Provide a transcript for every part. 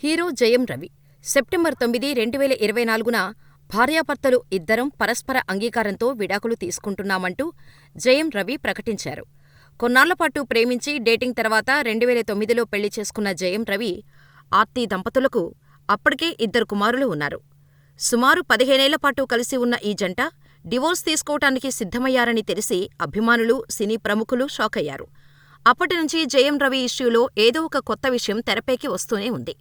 Hero Jayam Ravi September 9, 2024న భార్యాభర్తలు ఇద్దరం పరస్పర అంగీకారంతో విడాకులు తీసుకుంటున్నామంటూ జయం రవి ప్రకటించారు. కొన్నాళ్లపాటు ప్రేమించి డేటింగ్ తర్వాత 2009లో పెళ్లి చేసుకున్న జయం రవి, ఆర్తి దంపతులకు అప్పటికే 2 కుమారులు ఉన్నారు. సుమారు 15 ఏళ్లపాటు కలిసి ఉన్న ఈ జంట డివోర్స్ తీసుకోవటానికి సిద్ధమయ్యారని తెలిసి అభిమానులు, సినీ ప్రముఖులు షాకయ్యారు. అప్పటినుంచి జయం రవి ఇష్యూలో ఏదో ఒక కొత్త విషయం తెరపైకి వస్తూనే ఉంది.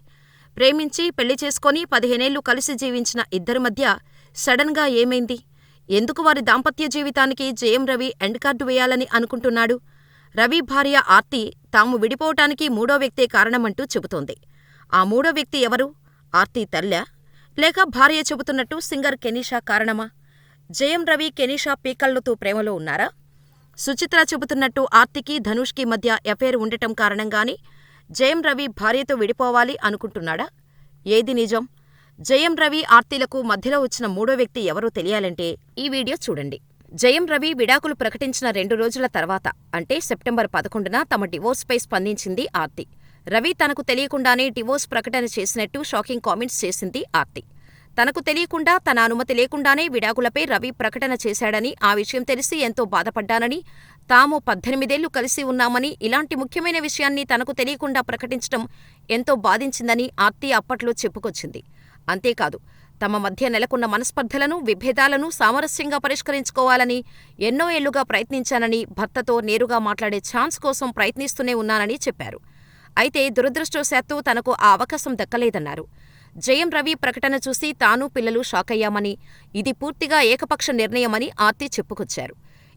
ప్రేమించి పెళ్లి చేసుకొని 15 ఏళ్లు కలిసి జీవించిన ఇద్దరి మధ్య సడన్ గా ఏమైంది? ఎందుకు వారి దాంపత్య జీవితానికి జయం రవి ఎండ్ కార్డు వేయాలని అనుకుంటున్నాడు? రవి భార్య ఆర్తి తాము విడిపోవటానికి మూడో వ్యక్తే కారణమంటూ చెబుతోంది. ఆ మూడో వ్యక్తి ఎవరు? ఆర్తి తల్లా? లేక భార్య చెబుతున్నట్టు సింగర్ కెనిషా కారణమా? జయం రవి, కెనిషా పీకల్లుతూ ప్రేమలో ఉన్నారా? సుచిత్ర చెబుతున్నట్టు ఆర్తికి, ధనుష్కి మధ్య ఎఫైర్ ఉండటం కారణంగానే జయం రవి భార్యతో విడిపోవాలి అనుకుంటున్నాడా? ఏది నిజం? జయం రవి, ఆర్తిలకు మధ్యలో వచ్చిన మూడో వ్యక్తి ఎవరో తెలియాలంటే ఈ వీడియో చూడండి. జయం రవి విడాకులు ప్రకటించిన 2 రోజుల తర్వాత అంటే సెప్టెంబర్ 11న తమ డివోర్స్పై స్పందించింది ఆర్తి. రవి తనకు తెలియకుండానే డివోర్స్ ప్రకటన చేసినట్టు షాకింగ్ కామెంట్స్ చేసింది ఆర్తి. తనకు తెలియకుండా, తన అనుమతి లేకుండానే విడాకులపై రవి ప్రకటన చేశాడని, ఆ విషయం తెలిసి ఎంతో బాధపడ్డానని, తాము 18 ఏళ్లు కలిసి ఉన్నామని, ఇలాంటి ముఖ్యమైన విషయాన్ని తనకు తెలియకుండా ప్రకటించడం ఎంతో బాధించిందని ఆర్తి అప్పట్లో చెప్పుకొచ్చింది. అంతేకాదు, తమ మధ్య నెలకొన్న మనస్పర్ధలను, విభేదాలను సామరస్యంగా పరిష్కరించుకోవాలని ఎన్నో ఏళ్లుగా ప్రయత్నించానని, భర్తతో నేరుగా మాట్లాడే ఛాన్స్ కోసం ప్రయత్నిస్తూనే ఉన్నానని చెప్పారు. అయితే దురదృష్టవశాత్తు తనకు ఆ అవకాశం దక్కలేదన్నారు. జయం రవి ప్రకటన చూసి తాను, పిల్లలు షాకయ్యామని, ఇది పూర్తిగా ఏకపక్ష నిర్ణయమని ఆర్తి చెప్పుకొచ్చారు.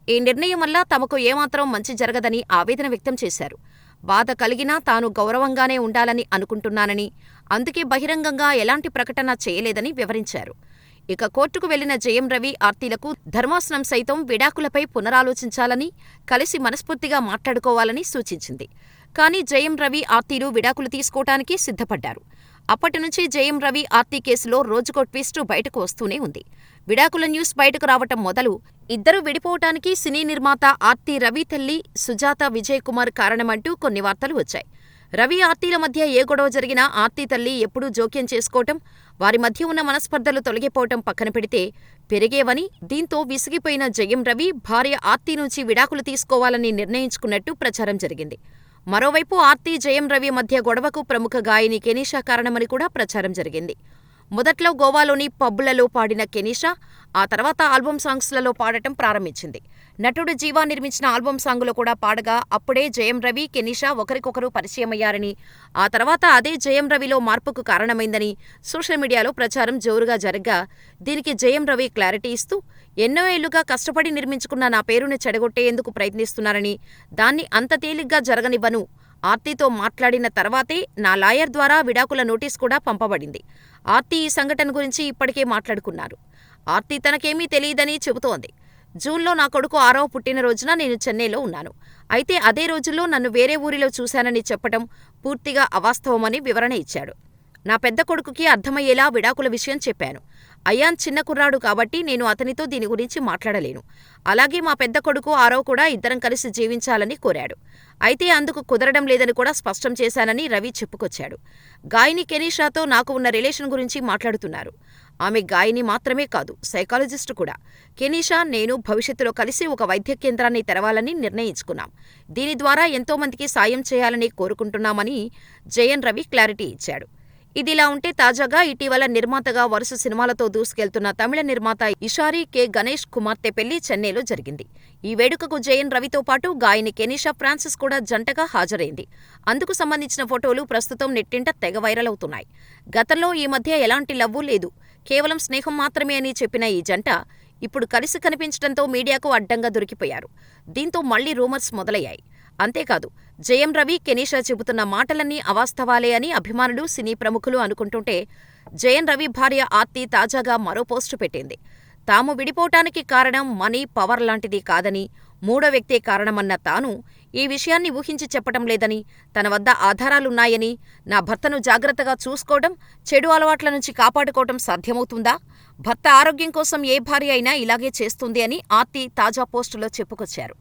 ఈ నిర్ణయం వల్ల తమకు ఏమాత్రం మంచి జరగదని ఆవేదన వ్యక్తం చేశారు. బాధ కలిగినా తాను గౌరవంగానే ఉండాలని అనుకుంటున్నానని, అందుకే బహిరంగంగా ఎలాంటి ప్రకటన చేయలేదని వివరించారు. ఇక కోర్టుకు వెళ్లిన జయం రవి, ఆర్తిలకు ధర్మాసనం సైతం విడాకులపై పునరాలోచించాలని, కలిసి మనస్ఫూర్తిగా మాట్లాడుకోవాలని సూచించింది. కానీ జయం రవి, ఆర్తిలు విడాకులు తీసుకోవటానికి సిద్ధపడ్డారు. అప్పటినుంచి జయం రవి, ఆర్తి కేసులో రోజుకో ట్విస్టు బయటకు వస్తూనే ఉంది. విడాకుల న్యూస్ బయటకు రావటం మొదలు ఇద్దరు విడిపోవటానికి సినీ నిర్మాత ఆర్తి రవి తల్లి సుజాత విజయ్ కుమార్ కారణమంటూ కొన్ని వార్తలు వచ్చాయి. రవి, ఆర్తిల మధ్య ఏ గొడవ జరిగినా ఆర్తి తల్లి ఎప్పుడూ జోక్యం చేసుకోవటం, వారి మధ్య ఉన్న మనస్పర్ధలు తొలగిపోవటం పక్కన పెడితే పెరిగేవని, దీంతో విసిగిపోయిన జయం రవి భార్య ఆర్తి నుంచి విడాకులు తీసుకోవాలని నిర్ణయించుకున్నట్టు ప్రచారం జరిగింది. మరోవైపు ఆర్తి, జయం రవి మధ్య గొడవకు ప్రముఖ గాయని కెనిషా కారణమని కూడా ప్రచారం జరిగింది. మొదట్లో గోవాలోని పబ్బులలో పాడిన కెనిషా ఆ తర్వాత ఆల్బమ్ సాంగ్స్లలో పాడటం ప్రారంభించింది. నటుడు జీవా నిర్మించిన ఆల్బమ్ సాంగులో కూడా పాడగా అప్పుడే జయం రవి, కెనిషా ఒకరికొకరు పరిచయమయ్యారని, ఆ తర్వాత అదే జయం రవిలో మార్పుకు కారణమైందని సోషల్ మీడియాలో ప్రచారం జోరుగా జరగ్గా, దీనికి జయం రవి క్లారిటీ ఇస్తూ, ఎన్నో ఏళ్లుగా కష్టపడి నిర్మించుకున్న నా పేరును చెడగొట్టేందుకు ప్రయత్నిస్తున్నారని, దాన్ని అంత తేలిగ్గా జరగనివ్వను, ఆర్తితో మాట్లాడిన తర్వాతే నా లాయర్ ద్వారా విడాకుల నోటీస్ కూడా పంపబడింది. ఆర్తి ఈ సంఘటన గురించి ఇప్పటికే మాట్లాడుకున్నారు. ఆర్తి తనకేమీ తెలియదని చెబుతోంది. జూన్లో నా కొడుకు 6వ పుట్టినరోజున నేను చెన్నైలో ఉన్నాను. అయితే అదే రోజుల్లో నన్ను వేరే ఊరిలో చూశానని చెప్పటం పూర్తిగా అవాస్తవమని వివరణ ఇచ్చాడు. నా పెద్ద కొడుకుకి అర్థమయ్యేలా విడాకుల విషయం చెప్పాను. అయాన్ చిన్న కుర్రాడు కాబట్టి నేను అతనితో దీని గురించి మాట్లాడలేను. అలాగే మా పెద్ద కొడుకు ఆరవ్ కూడా ఇద్దరం కలిసి జీవించాలని కోరాడు. అయితే అందుకు కుదరడం లేదని కూడా స్పష్టం చేశానని రవి చెప్పుకొచ్చాడు. గాయని కెనిషాతో నాకు ఉన్న రిలేషన్ గురించి మాట్లాడుతున్నారు. ఆమె గాయని మాత్రమే కాదు, సైకాలజిస్టు కూడా. కెనిషా, నేను భవిష్యత్తులో కలిసి ఒక వైద్య కేంద్రాన్ని తెరవాలని నిర్ణయించుకున్నాం. దీని ద్వారా ఎంతోమందికి సాయం చేయాలని కోరుకుంటున్నామని జయం రవి క్లారిటీ ఇచ్చాడు. ఇదిలా ఉంటే తాజాగా ఇటీవల నిర్మాతగా వరుస సినిమాలతో దూసుకెళ్తున్న తమిళ నిర్మాత ఇషారి కె. గణేష్ కుమార్తె పెళ్లి చెన్నైలో జరిగింది. ఈ వేడుకకు జయం రవితో పాటు గాయని కెనిషా ఫ్రాన్సిస్ కూడా జంటగా హాజరైంది. అందుకు సంబంధించిన ఫోటోలు ప్రస్తుతం నెట్టింట తెగ వైరల్ అవుతున్నాయి. గతంలో ఈ మధ్య ఎలాంటి లవ్వూ లేదు, కేవలం స్నేహం మాత్రమే అని చెప్పిన ఈ జంట ఇప్పుడు కలిసి కనిపించడంతో మీడియాకు అడ్డంగా దొరికిపోయారు. దీంతో మళ్లీ రూమర్స్ మొదలయ్యాయి. అంతేకాదు, జయం రవి, కెనిషా చెబుతున్న మాటలన్నీ అవాస్తవాలే అని అభిమానులు, సినీ ప్రముఖులు అనుకుంటుంటే, జయం రవి భార్య ఆర్తి తాజాగా మరో పోస్టు పెట్టింది. తాము విడిపోవటానికి కారణం మనీ, పవర్ లాంటిది కాదని, మూడో వ్యక్తే కారణమన్న తాను ఈ విషయాన్ని ఊహించి చెప్పటం లేదని, తన వద్ద ఆధారాలున్నాయని, నా భర్తను జాగ్రత్తగా చూసుకోవడం, చెడు అలవాట్ల నుంచి కాపాడుకోవటం సాధ్యమవుతుందా? భర్త ఆరోగ్యం కోసం ఏ భార్య అయినా ఇలాగే చేస్తుంది అని ఆర్తి తాజా పోస్టులో చెప్పుకొచ్చారు.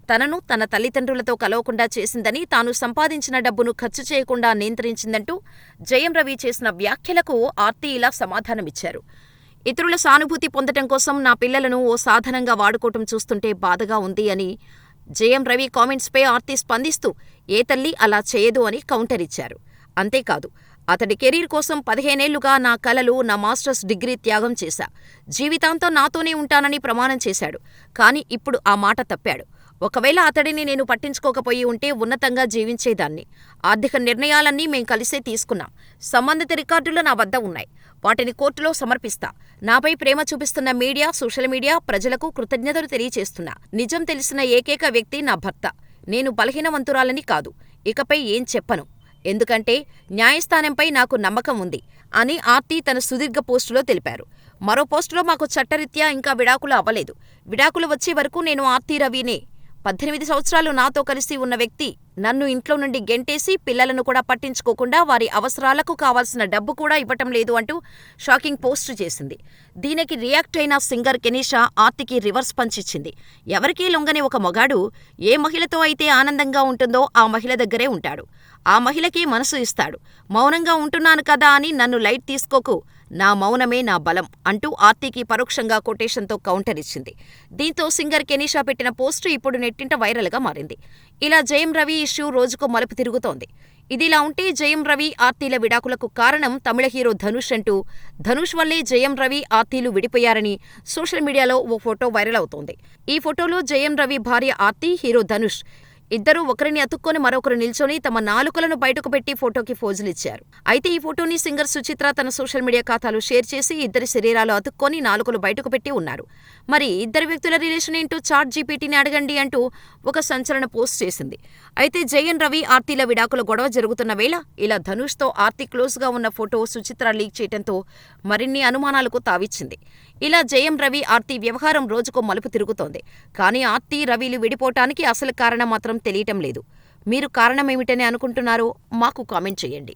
తనను తన తల్లిదండ్రులతో కలవకుండా చేసిందని, తాను సంపాదించిన డబ్బును ఖర్చు చేయకుండా నియంత్రించిందంటూ జయం రవి చేసిన వ్యాఖ్యలకు ఆర్తి ఇలా సమాధానమిచ్చారు. ఇతరుల సానుభూతి పొందటం కోసం నా పిల్లలను ఓ సాధనంగా వాడుకోవటం చూస్తుంటే బాధగా ఉంది అని జయం రవి కామెంట్స్పై ఆర్తి స్పందిస్తూ ఏ తల్లి అలా చేయదు అని కౌంటర్ ఇచ్చారు. అంతేకాదు, అతడి కెరీర్ కోసం 15 ఏళ్లుగా నా కలలు, నా మాస్టర్స్ డిగ్రీ త్యాగం చేశా. జీవితాంతం నాతోనే ఉంటానని ప్రమాణం చేశాడు. కానీ ఇప్పుడు ఆ మాట తప్పాడు. ఒకవేళ అతడిని నేను పట్టించుకోకపోయి ఉంటే ఉన్నతంగా జీవించేదాన్ని. ఆర్థిక నిర్ణయాలన్నీ మేం కలిసే తీసుకున్నాం. సంబంధిత రికార్డులు నా వద్ద ఉన్నాయి. వాటిని కోర్టులో సమర్పిస్తా. నాపై ప్రేమ చూపిస్తున్న మీడియా, సోషల్ మీడియా ప్రజలకు కృతజ్ఞతలు తెలియచేస్తున్నా. నిజం తెలిసిన ఏకైక వ్యక్తి నా భర్త. నేను బలహీనవంతురాలని కాదు. ఇకపై ఏం చెప్పను. ఎందుకంటే న్యాయస్థానంపై నాకు నమ్మకం ఉంది అని ఆర్తి తన సుదీర్ఘ పోస్టులో తెలిపారు. మరో పోస్టులో మాకు చట్టరీత్యా ఇంకా విడాకులు అవ్వలేదు. విడాకులు వచ్చే వరకు నేను ఆర్తి రవినే. 18 సంవత్సరాలు నాతో కలిసి ఉన్న వ్యక్తి నన్ను ఇంట్లో నుండి గెంటేసి పిల్లలను కూడా పట్టించుకోకుండా వారి అవసరాలకు కావాల్సిన డబ్బు కూడా ఇవ్వటం లేదు అంటూ షాకింగ్ పోస్టు చేసింది. దీనికి రియాక్ట్ అయిన సింగర్ కెనీషా ఆర్తికి రివర్స్ పంచ్ ఇచ్చింది. ఎవరికీ లొంగని ఒక మగాడు ఏ మహిళతో అయితే ఆనందంగా ఉంటుందో ఆ మహిళ దగ్గరే ఉంటాడు. ఆ మహిళకి మనసు ఇస్తాడు. మౌనంగా ఉంటున్నాను కదా అని నన్ను లైట్ తీసుకోకు. నా మౌనమే నా బలం అంటూ ఆర్తికి పరోక్షంగా కొటేషన్తో కౌంటర్ ఇచ్చింది. దీంతో సింగర్ కెనీషా పెట్టిన పోస్టు ఇప్పుడు నెట్టింట వైరల్గా మారింది. ఇలా జయం రవి ఇష్యూ రోజుకో మలుపు తిరుగుతోంది. ఇదిలా ఉంటే జయం రవి, ఆర్తిల విడాకులకు కారణం తమిళ హీరో ధనుష్ అంటూ ధనుష్ వల్లే జయం రవి, ఆర్తిలు విడిపోయారని సోషల్ మీడియాలో ఓ ఫోటో వైరల్ అవుతోంది. ఈ ఫోటోలో జయం రవి భార్య ఆర్తి, హీరో ధనుష్ ఇద్దరూ ఒకరిని అతుక్కొని మరొకరు నిల్చొని తమ నాలుకలను బయటకు పెట్టి ఫోటోకి ఫోజులిచ్చారు. అయితే ఈ ఫోటోని సింగర్ సుచిత్ర తన సోషల్ మీడియా ఖాతాలో షేర్ చేసి ఇద్దరి శరీరాలు అతుక్కొని నాలుకలు బయటకు పెట్టి ఉన్నారు. మరి ఇద్దరు వ్యక్తుల రిలేషన్ ఏంటో చాట్‌జీపీటీని అడగండి అంటూ ఒక సంచలన పోస్ట్ చేసింది. అయితే జయం రవి, ఆర్తిల విడాకుల గొడవ జరుగుతున్న వేళ ఇలా ధనుష్తో ఆర్తి క్లోజ్గా ఉన్న ఫోటో సుచిత్ర లీక్ చేయడంతో మరిన్ని అనుమానాలకు తావిచ్చింది. ఇలా జయం రవి, ఆర్తి వ్యవహారం రోజుకో మలుపు తిరుగుతోంది. కానీ ఆర్తి, రవిలు విడిపోవటానికి అసలు కారణం మాత్రం తెలియటం లేదు. మీరు కారణమేమిటని అనుకుంటున్నారో మాకు కామెంట్ చేయండి.